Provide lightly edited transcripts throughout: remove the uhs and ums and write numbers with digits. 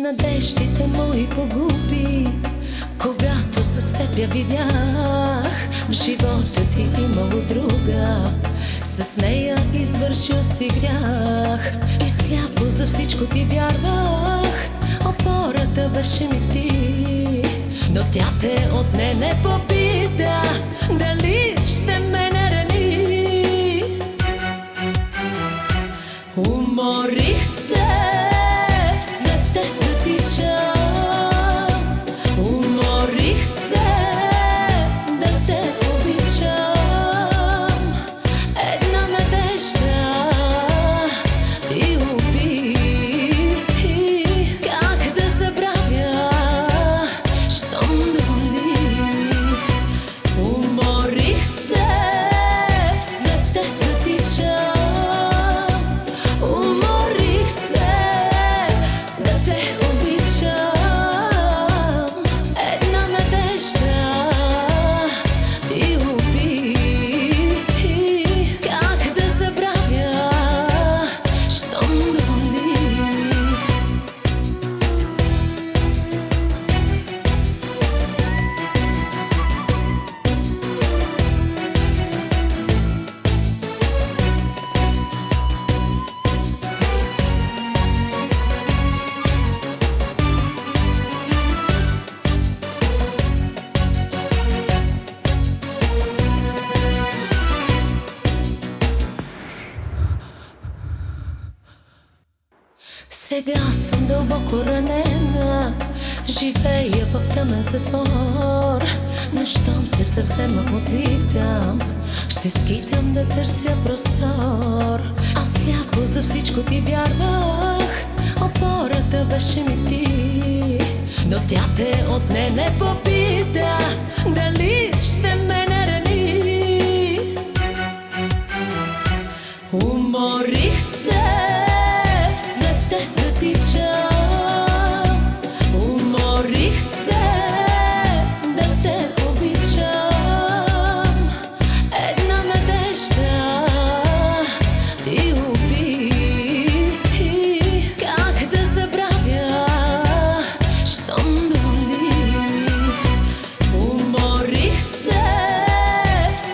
надеждите мои погуби, когато с теб я видях. В живота ти имало друга, с нея извършил си грях. И сляпо за всичко ти вярвах, опората беше ми ти. Но тя те отне, не попита дали ще ме нарани. Уморих се след теб да тичам, уморих се да те обичам. Една надежда ти уби, как да забравя, щом доли. Уморих се след теб да тичам, уморих се да те обичам. Една надежда ти уби, как да забравя, щом доли. Сега съм дълбоко ранена, живея в тъмен затвор. Но щом се съвсем отлитам, ще скитам да търся простор. Аз сляпо за всичко ти вярвах, опората беше ми ти. Но тя те отне, не попита дали ще ме нарани. Уморих се след теб да тичам, уморих се да те обичам. Една надежда ти уби, как да забравя, щом доли. Уморих се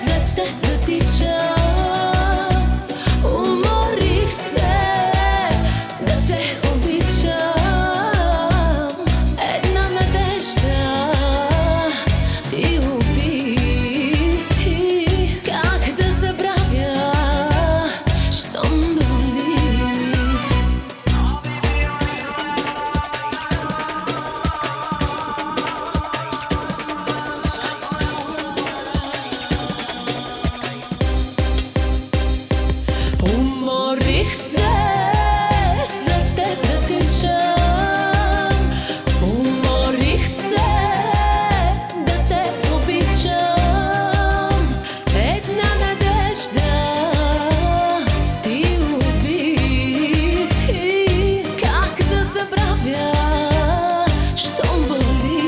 след теб да тичам, уморих се да те обичам. Една надежда ти уби, как да забравя, щом доли. Уморих се след теб да тичам, уморих се да те обичам. Една надежда ти уби, как да забравя, щом боли.